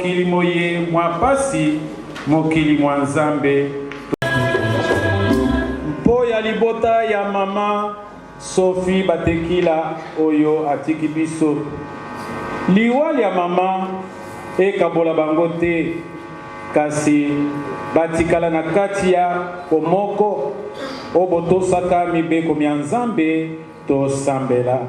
mokili moye mwa pasi mokili mwa nzambe mpo ya libota ya mama Sophie Batekila oyo atiki biso liwali ya mama ekabola bango te kasi batikala na kati ya komoko obo tosaka mibeko mya nzambe tosambela.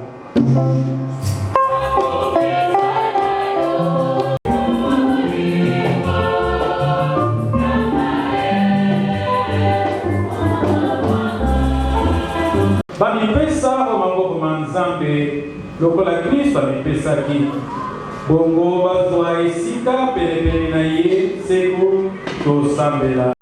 Bamipesa omangoko manzambe lokola Kristo amipesaki bongo bazwa esika penepene na ye seko tosambela.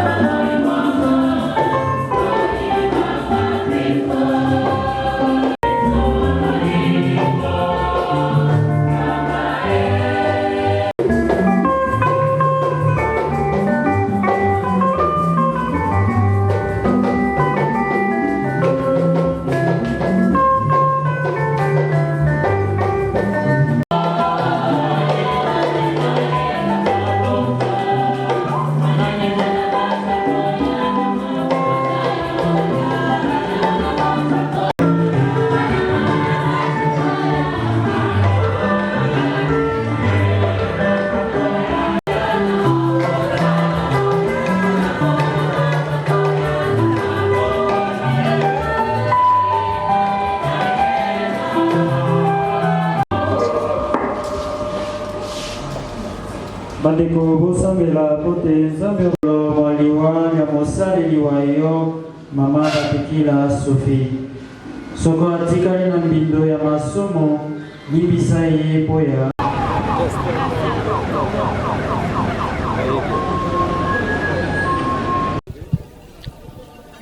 Bandeko bosambela pote nzambe waliwa ya mosali liwayo mama Batekila Sophie soko atikali na mbindo ya masomo libisa ye poya.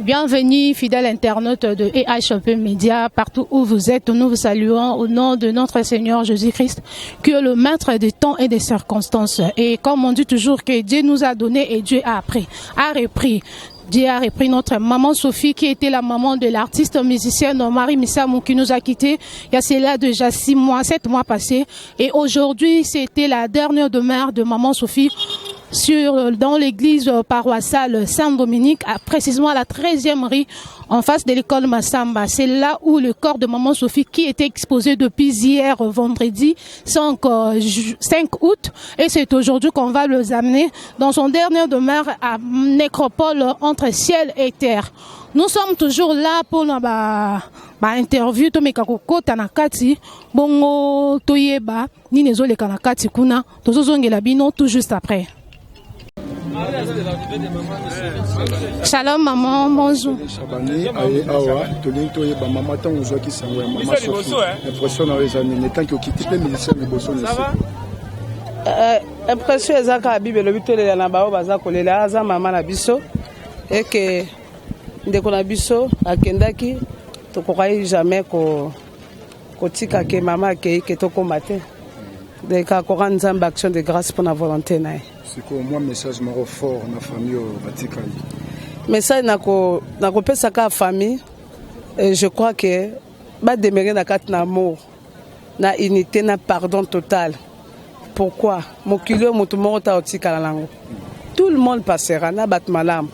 Bienvenue, fidèles internautes de EHP Média, partout où vous êtes, nous vous saluons au nom de notre Seigneur Jésus-Christ, qui est le maître des temps et des circonstances. Et comme on dit toujours que Dieu nous a donné et Dieu a repris. Dieu a repris notre maman Sophie, qui était la maman de l'artiste musicienne Marie Missamou, qui nous a quittés il y a cela déjà 7 mois passés. Et aujourd'hui, c'était la dernière demeure de maman Sophie dans l'église paroissiale Saint-Dominique, précisément à la 13e rue, en face de l'école Massamba. C'est là où le corps de maman Sophie, qui était exposé depuis hier vendredi 5 août, et c'est aujourd'hui qu'on va le amener dans son dernier demeure à nécropole entre ciel et terre. Nous sommes toujours là pour interview to mekako tanakati bongo toyeba ni nezole kanakati kuna tozozongela bino tout juste après. Shalom maman, bonjour. Chabani awa tolinto ye ba maman tant on qui sango maman Sophie. Impression na rezani netant que okiti pe musicien de bosso ne impression ezaka bible lo bitolela na bao baza kolela aza maman na biso et que ndeko na biso akendaki tokokai jamais kotika ke maman akei ke tokomate de ka ko nzamba action de grâce pour la volonté na. C'est quoi moi message maro fort na famille au Vatican. Message nako pesa ka famille et je crois que ba demeurer na kat na amour na unité na pardon total. Pourquoi mokilo mutu moko ta otika lango. Tout le monde passera na bat malam.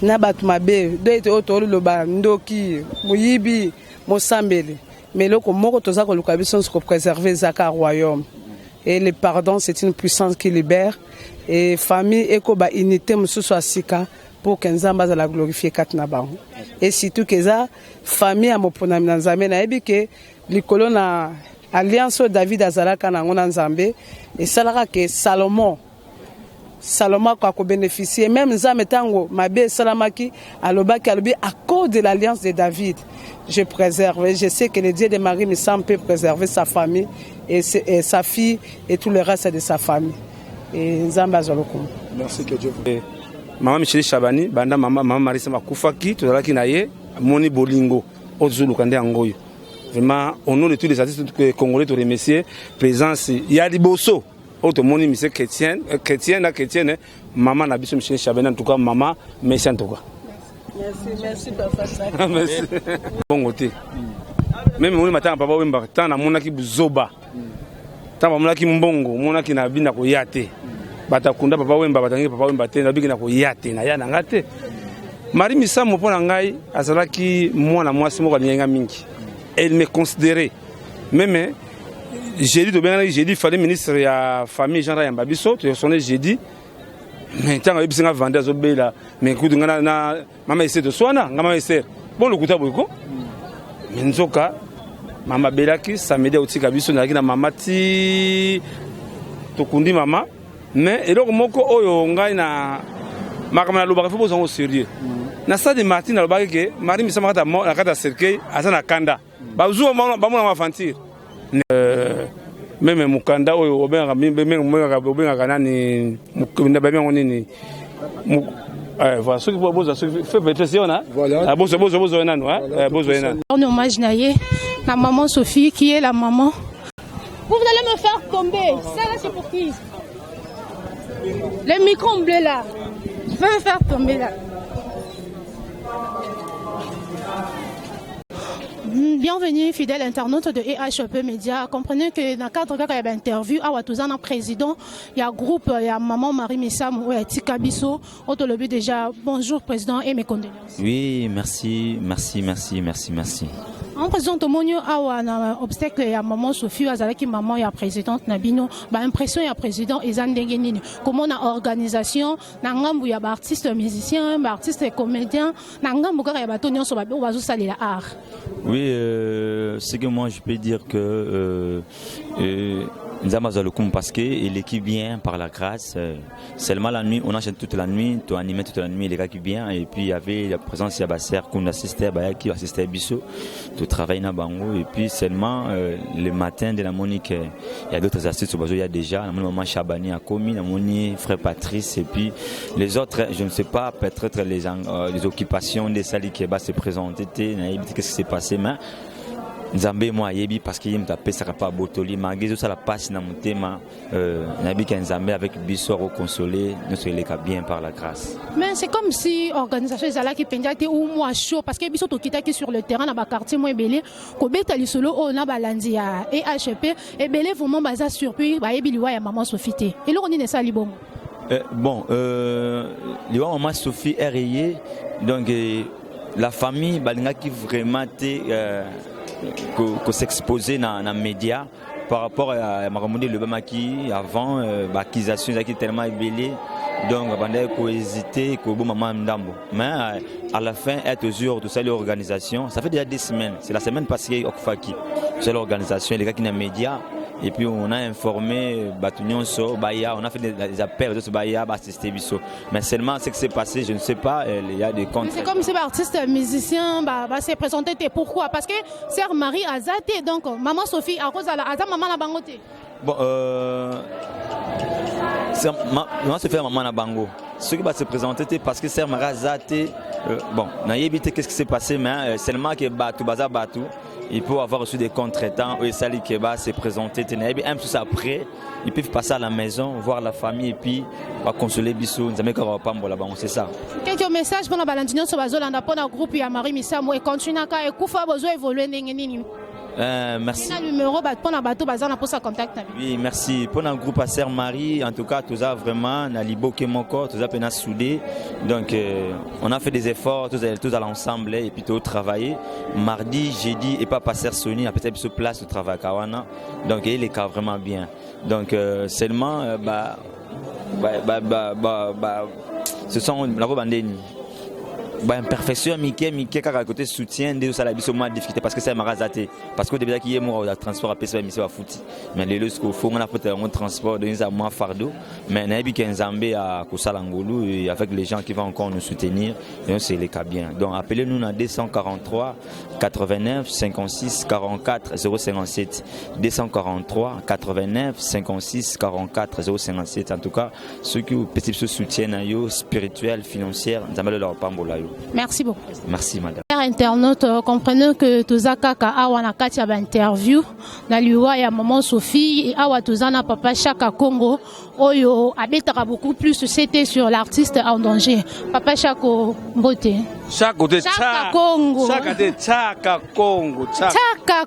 Na bat mabe de otolo loba ndoki moyibi mosambeli. Mais loko moko toza ko luka biso ko préserver zaka royaume. Et le pardon, c'est une puissance qui libère. Et famille, ekoba unité, mususu asika pour que Nzamba la glorifier katnaba. Et surtout que ça, famille a mopona Nzambe na ebike likolo na alliance David azalaka na ngona Nzambe et salara que Salomon a bénéficié même Nzambe tango mabe salamaki alobaki alobi à cause de l'alliance de David. Je préserve. Je sais que le Dieu de Marie Missamou peut préserver sa famille et sa fille et tout le reste de sa famille. Et Nzamba Zoloko. Merci que Dieu vous. Maman Michel Chabani, banda maman Marisa Makufaki, tozalaki na ye, moni bolingo, ozulu kande angoyo. Vraiment, au nom de tous les artistes congolais, te remercier présence. Il y a des bosso. Autre moni monsieur chrétienne, maman Nabiso Michel Chabani, en tout cas maman, merci en tout cas. Merci papa. Merci. Bon côté. Même on matin papa Wemba, tant na monaki buzoba. tant bamonaki mbongo monaki na bina koya te batakunda papa wemba batangi papa wemba te na biki na koya te na ya nanga te Marie Misambo mpo na ngai azalaki mwana mwasi moko alinga mingi elle me considérait même jeudi to benga jeudi fallait ministre ya famille Jean Rayamba biso to sonné jeudi mais tant que bisinga vendre azobela mais kudu ngana na mama essaie de soana ngama essaie bon le kuta boyko nzoka mama belaki samedi otika biso na kina mama ti to kundi mama mais eloko moko oyo ngai na makamana lobaka fo bozango sérieux na stade Martin alobaki ke Marie Misambo kata na kata cercueil azana kanda bazuwa bamona mafantir même mukanda oyo obengaka nani mukunda babengo nini voilà ceux qui boza fait pression là bozo nanu bozo nanu on hommage naie la maman Sophie qui est la maman. Vous allez me faire tomber. Ça là c'est pour qui? Le micro bleu là. Je vais me faire tomber là. Bienvenue, fidèles internautes de EHP Média. Comprenez que dans le cadre de l'interview, à Ouatouzana, président, il y a un groupe, il y a Maman Marie Misambo et Tika Bisso. On te le dit déjà. Bonjour, président, et mes condoléances. Oui, merci. En président Tomonio, a obstacle il y a maman Sophie, avec maman il y a présidente Nabino, bah impression il y a président Ezandengenini. Comment on a organisation, nangambu il y a artiste musicien, artiste comédien, nangambu il y a batonio sur babou bazo saler la art. Oui, c'est que moi je peux dire que nous avons le coup parce que l'équipe vient par la grâce. Seulement la nuit, on enchaîne toute la nuit, on anime toute la nuit les gars qui viennent et puis il y avait la présence il y a Basser qu'on assistait, qui assistait Bisso, tout travail na bango et puis seulement le matin de la Monique, il y a d'autres astuces au il y a déjà la maman Chabani a commis, la Monique frère Patrice et puis les autres, je ne sais pas peut-être les occupations des salles qui va se présenter, qu'est-ce qui s'est passé mais Nzambe moi yebi parce qu'il m'a tapé ça pas botoli malgré ça la passe na mutema nabi ka Nzambe avec biso au consoler nous se les bien par la grâce. Mais c'est comme si organisation zala qui pendate ou moi chaud parce que biso to kitaki sur le terrain na ba quartier moi belé ko beta lisolo o na balandi ya EHP et belé vraiment baza surpris ba yebi liwa ya maman Sophie té et là on dit ça libon. Bon liwa maman Sophie est rayée donc la famille balinga qui vraiment que s'exposer dans les médias par rapport à Maramoundi le Bamaki avant l'accusation qui tellement ébellée donc il faut hésiter que maman Ndambo mais à la fin être aux jours de cette organisation ça fait déjà 2 semaines c'est la semaine passée au Faki c'est l'organisation les gars qui dans les médias et puis on a informé Batunion so Baya on a fait des appels de ce Baya assister Bisso mais seulement ce qui s'est passé je ne sais pas il y a des comptes c'est comme si artiste musicien s'est présenté pourquoi parce que sœur Marie Azate donc maman Sophie à cause à la maman la bangote bon maman Sophie maman la bango ce qui va se présenter parce que sœur Marie Azate bon n'a évité qu'est-ce qui s'est passé mais seulement que Batou Baza Batou il peut avoir reçu des contre-temps et Sali Keba s'est présenté même tout ça après ils peuvent passer à la maison voir la famille et puis va consoler Bissou nous avons encore pas là-bas c'est ça quelques messages pour la balandino sur bazolanda pour le groupe ya Marie Misambo et continue à kufa besoin évoluer nini. Merci. Le numéro pour la bateau bazar pour sa contact. Oui, merci. Pour notre groupe à Sœur Marie, en tout cas, tout ça vraiment, na libo kemoko, tout ça peine soudé. Donc, on a fait des efforts, tous à l'ensemble et puis tout travailler. Mardi, jeudi et pas passer Sony, à peut-être sur place de travail Kawana. Donc, il est vraiment bien. Donc, seulement, ce sont la rebandeni. Imperfection Mickey car à côté soutien de ça la biso moins difficulté parce que c'est marazaté parce que déjà qu'il y a moi au transport à PC mais c'est pas foutu mais les lois qu'il faut on a fait un transport de à moins fardeau mais nabi Nzambe à Kosalangolu et avec les gens qui vont encore nous soutenir et c'est les cas bien donc appelez-nous à 243 89 56 44 057 243 89 56 44 057 en tout cas ceux qui petit soutien spirituel financier Nzambe leur pambola. Merci beaucoup. Merci madame. chers internautes, comprenez que tozaka ka awa na kati ya ba interview na liwa ya maman Sophie et awa tozana papa Chaka Congo oyo abetaka beaucoup plus c'était sur l'artiste en danger. Papa Chako Mbote. Chaka Congo. Chaka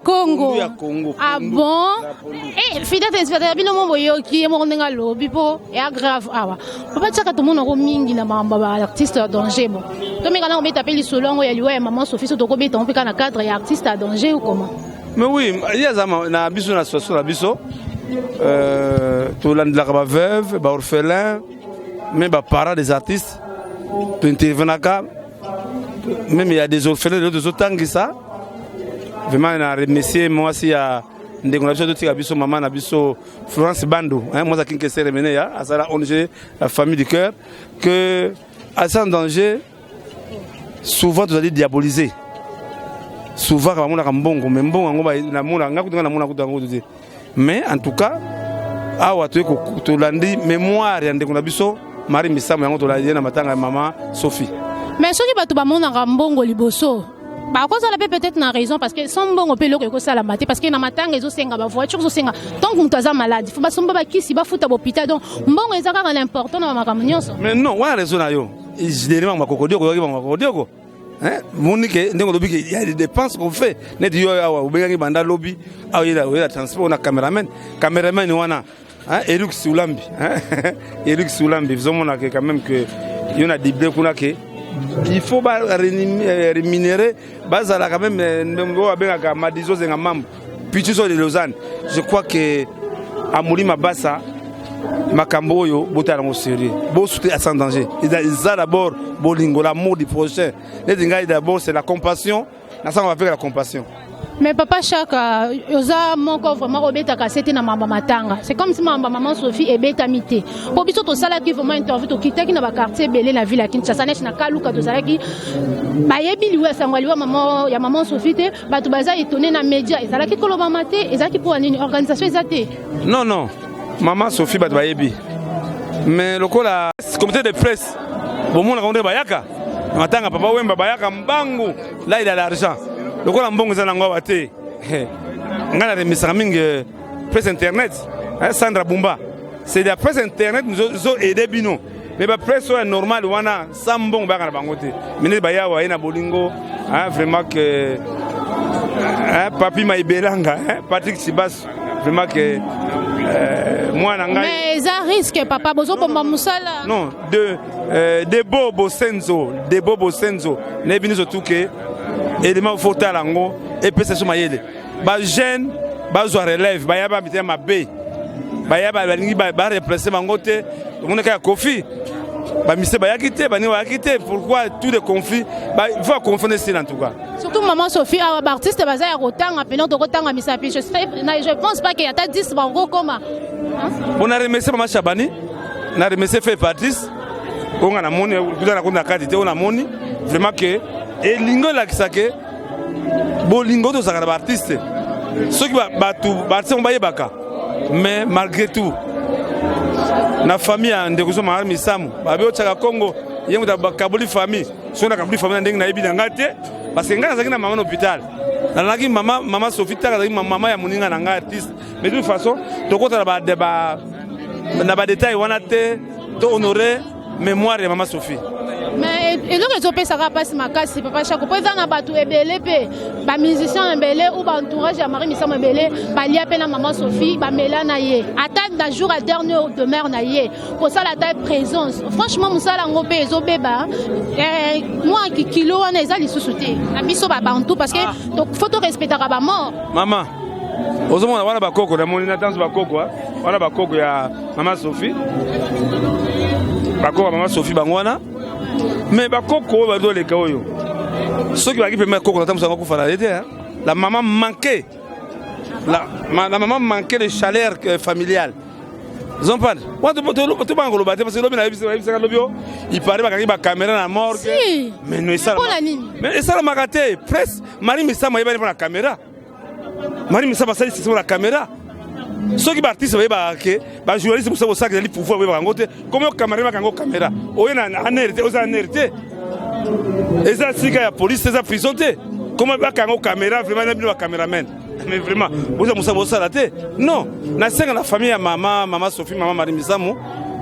Congo. Ah bon? Eh, fidèle téléspectateur, bino mo boyoki mo ndenga lobi po et grave awa. Papa Chaka to mona ko mingi na mamba ba artiste en danger bon. To meka na ko beta peli solongo ya liwa ya maman Sophie so to ko beta on peka na cadre ya artiste en danger ou comment? Mais oui, il y a na biso na situation na biso. Tout l'andla ba veuve, ba orphelin, même ba parents des artistes. Tu intervenaka. Même il y a des orphelins de autres temps que ça. Vraiment, on a remercié moi aussi à Ndégonabiso, maman Nabiso, Florence Bando. Moi, ça qui s'est remené à ça, la famille du cœur, que à ça en danger, souvent tu as dit diaboliser. Souvent, quand on a un bon, mais en tout cas, tu l'as dit, mémoire, Ndégonabiso, Marie Missam, tu l'as dit, maman Sophie. Mais ce qui va tout le monde en bongo liboso. Bah quoi ça la peut-être na raison parce que sans bongo peut le ça la maté parce que na matanga ils ont senga ba voiture zo senga tant qu'on t'a malade il faut pas somba ba kisi ba futa hôpital donc bongo ezaka ka l'important na makambo nyonso. Mais non wa raison na yo généralement makokodio ko yoki makokodio ko hein monike ndengo lobi il y a des dépenses qu'on fait net yo awa ubenga banda lobby awa ila transport na cameraman ni wana hein Eric Soulambi hein Eric Soulambi vous on a quand même que il y en a des blés qu'on a que il faut rémunérer bazala quand même ngobengaka madizo zenga mambo pichiso de Lausanne. Je crois que amuli mabasa makambo oyo botala ngo sérieux bo souté à sans danger. Il a d'abord bolingo l'amour du prochain. Les dingai d'abord c'est la compassion. Na ça on va faire la compassion. Mais papa Chaka, oza moko vraiment obeta kasete na mamba matanga. C'est comme si maman Sophie et beta mité. Pour biso to sala ki vraiment interview to kitaki na ba quartier belé na ville ya Kinshasa na kaluka to sala ki ba yebi liwa sangwaliwa maman Sophie te ba to baza étonné na média ezala ki koloba maté ezala ki pour une organisation ezate. Non, maman Sophie ba to ba yebi. Mais lokola comité de presse bon mona konde bayaka. Matanga papa wemba bayaka mbangu là il a l'argent. Le quoi l'ambon est en angoisse. On a remis mingi presse internet. Sandra Bumba. C'est la presse internet nous ont aidé bino. Mais la presse est normale. On a sambon baga bangote. Mais les baya wa ina bolingo. Vraiment que Papi Maïbelanga, Patrick Sibas. Vraiment que moi nanga. Mais ça risque papa bozo bomba musala. Non de Bobo Senzo, ne bini surtout que élément faut talango et puis c'est sur maïle. Ba jeune, ba zo relève, ba yaba bitem ma bé. Ba yaba balingi ba replacer mangote, on est ka Kofi. Ba mise ba yakité, ba ni wa yakité. Pourquoi tous les conflits? Ba il faut confondre ça en tout cas. Surtout maman Sophie, artiste baza ya rotanga, pendant to rotanga misapi. Je pense pas qu'il y a 10 bango comme. On a remercié maman Chabani, on a remercié fait artiste. On a moni, on a qualité, on a moni. Vraiment que et lingo la kisake bolingo to sakana artiste ceux qui batu batse on bayebaka mais malgré tout na famille ndekuzo ma armi samu babio Chaka Congo yengo ta bakabuli famille so na kabuli famille ndenge na yebi ngate parce que ngana zakina maman hôpital na laki maman Sophie ta maman ya muninga na nga artiste mais de toute façon to kota na ba détail wana te to honorer mémoire de maman Sophie. Mais et donc ils ont payé ça passe ma casse c'est papa Chaka peut na batu ebele pe ba musicien ebele ou ba entourage ya Marie Missam ebele ba lia pe na maman Sophie ba mela na ye attendre d'un jour à dernier de mère na ye pour ça la taille présence franchement musala ngopé ezo beba moi qui kilo wana ezali susute na biso ba bantu parce que donc faut respecter ba mort maman ozomona wana ba koko na moni na danse ba koko wana ba koko ya maman Sophie ba koko maman Sophie bangwana. Mais bakoko ba do le kaoyo ceux qui va qui permettre koko tamu sango kufala la maman manquait la maman manquait de chaleur familiale ils ont pas tu pas ngolo baté parce que il paraît ba ba caméra na morgue mais non ça mais ça la magaté presse Marie Missam yeba na caméra Marie Missam ça c'est sur la caméra ceux qui artistes ba journaliste pour ça que pouvoir ba ngote comme caméra ba kango caméra oyo na anerté aux anerté Et ça, si la police, c'est ça prison. Comment il y a une caméra, vraiment, il y a un caméraman. Mais vraiment, vous avez raté. Non, dans la famille, maman Sophie, maman Marie Misamou,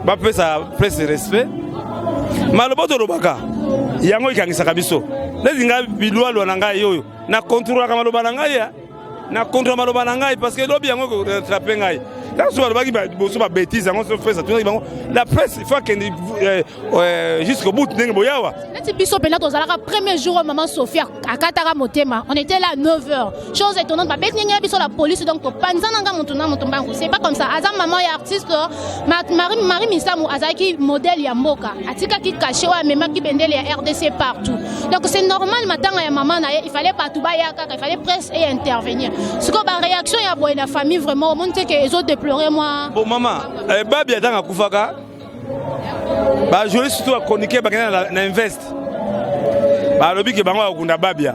bah peut ça presse respect. Mais le boto robaka, yango ikangisa kabiso. Les inga bilwa lo nanga yoyo. Na contrôle kama lo bananga ya. Na contrôle malo bananga parce que lobi yango ko rattraper ngai. Là souvent baki ba boso ba bêtise yango se fait ça tout la presse il faut qu'elle jusqu'au bout ndenge boyawa. Neti biso pena tozalaka premier jour maman Sophia akataka motema. On était là à 9h. Chose étonnante ba betninga biso la police donc to panzananga mutuna mutumbangu. C'est pas comme ça. Azam maman ya artiste Marie Misamou azaki modèle ya mboka. Atika ki caché wa mema ki bendele ya RDC partout. Donc c'est normal matanga ya maman na il fallait pas tout ba ya kaka, il fallait presse et intervenir. Ce que ba réaction ya boy la famille vraiment monte que les autres déplorer moi. Bon maman, babi atanga kufaka. Ba joli surtout à chroniquer ba na invest. Ba lobi ke bango akunda babia.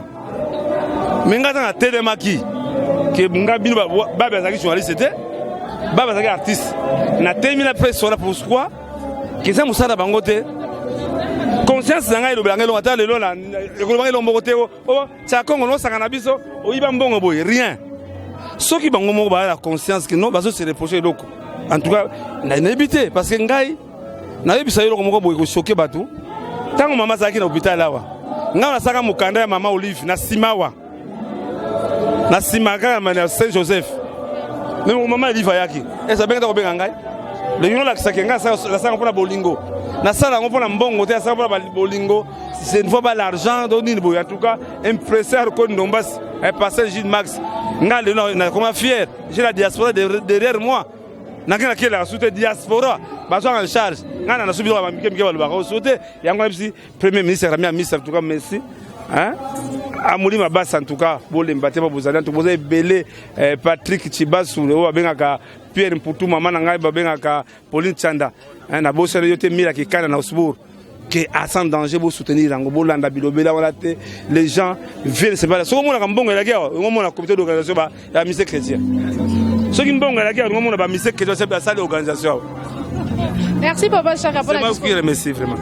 Menga tanga telemaki ke nga bino babia zaki journaliste c'était. Babia zaki artiste. Na termine presse sur la pourquoi que ça musala bango te. Conscience nanga ilo belanga lo ata lelo na ekolo bango lo mbokote o cha Congo no sanga na biso o iba mbongo boy rien. Ceux qui ont la conscience que non, va se reprocher loko. En tout cas, na évité parce que ngai na yebisa yo ko boy ko choquer batu. Tango mama zaki na hôpital lawa. Nga na saka mukanda ya mama Olive na simawa. Na simaka na Saint Joseph. Mais mon maman Olive yaki. Et ça benga ko benga ngai. Le yon la sakenga ça la sanga pour la bolingo. Na sala ngo pour la mbongo te ça pour la bolingo. C'est une fois pas l'argent doni boy en tout cas impresseur ko ndombas est passé Gilles Max. Nga comment fier, j'ai la diaspora derrière moi. Nakina qui la soute diaspora, besoin en charge. Nga na subi ba mike ba ba soute. Yango MC premier ministre Rami ministre en tout cas merci. Hein? Amuli Mabassa en tout cas, bolé mbate ba bozali en tout cas belé Patrick Chibasu o bengaka Pierre Mputu maman ngai ba bengaka Pauline Chanda. Hein na bosele yote mira ki kana na Osbourg. Qui a sans danger pour soutenir l'Angolanda Bilobela les gens viennent se battre. Ce qu'on a comme bon la guerre, on a comité d'organisation la mission chrétienne. Ce qui est bon la guerre, on a mission chrétienne c'est la salle d'organisation. Merci Papa Chaka pour la discussion. Merci vraiment.